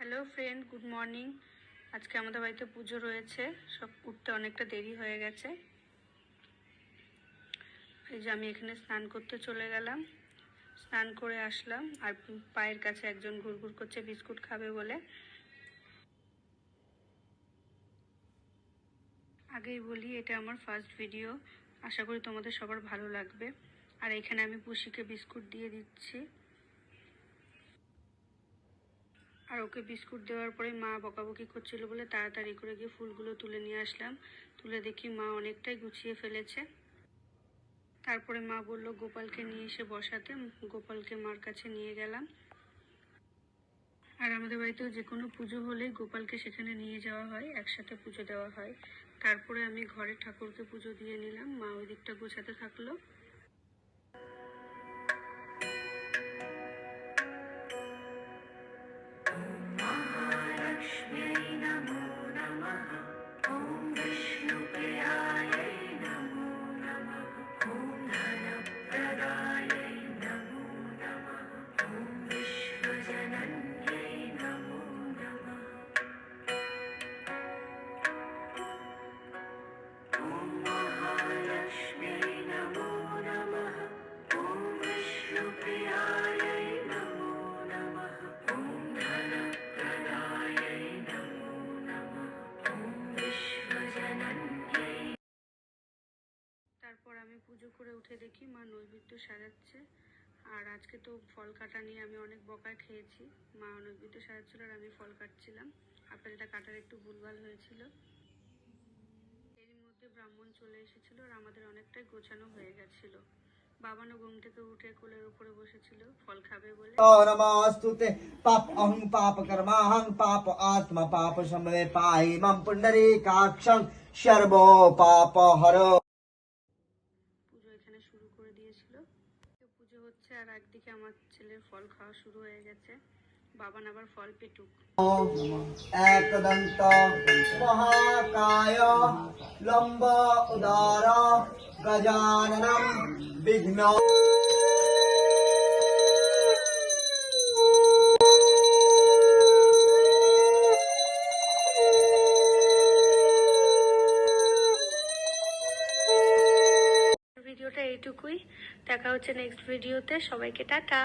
Hello friend, good morning. আজকে আমাদের বাড়িতে পুজো রয়েছে, সব উঠতে অনেকটা দেরি হয়ে গেছে। এই যে আমি এখানে স্নান করতে চলে গেলাম, স্নান করে আসলাম। আর পায়ের কাছে একজন ঘুরঘুর করছে বিস্কুট খাবে বলে। আগেই বলি, এটা আমার ফার্স্ট ভিডিও, আশা করি তোমাদের সবার ভালো লাগবে। আর এখানে আমি পুষিকে বিস্কুট দিয়ে দিচ্ছি। আর ওকে বিস্কুট দেওয়ার পরে মা বকাবকি করছিল বলে তাড়াতাড়ি করে গিয়ে ফুলগুলো তুলে নিয়ে আসলাম। তুলে দেখি মা অনেকটাই গুছিয়ে ফেলেছে। তারপরে মা বলল গোপালকে নিয়ে এসে বসাতে, গোপালকে মার কাছে নিয়ে গেলাম। আর আমাদের বাড়িতেও যে কোনো পুজো হলেই গোপালকে সেখানে নিয়ে যাওয়া হয়, একসাথে পুজো দেওয়া হয়। তারপরে আমি ঘরে ঠাকুরকে পুজো দিয়ে নিলাম, মা ওই দিকটা গোছাতে থাকলো। তারপর আমি পুজো করে উঠে দেখি মা নৈবেদ্য সাজাচ্ছে। আর আজকে তো ফল কাটা নিয়ে আমি অনেক বকা খেয়েছি। মা নৈবেদ্য সাজাচ্ছিল আর আমি ফল কাটছিলাম। আপেলটা কাটার একটু ভুলভাল হয়েছিল। এরই মধ্যে ব্রাহ্মণ চলে এসেছিল আর আমাদের অনেকটাই গোছানো হয়ে গেছিল। বাবানও ঘুম থেকে উঠে কোলের উপরে বসেছিল ফল খাবে বলে। नमोस्तुते पाप अहं पाप कर्माहं पाप आत्मा पाप समवे पाहि मम पुंडरीकाक्षं शर्वो पाप हरो। পুজো এখানে শুরু করে দিয়েছিল। পুজো হচ্ছে আর একদিকে আমার ছেলের ফল খাওয়া শুরু হয়ে গেছে। বাবান আবার ফল পেটুক। एकदन्त महाकाय लम्ब उदार गजाननं विघ्न। ভিডিওটা এইটুকুই, দেখা হচ্ছে নেক্সট ভিডিওতে। সবাইকে টাটা।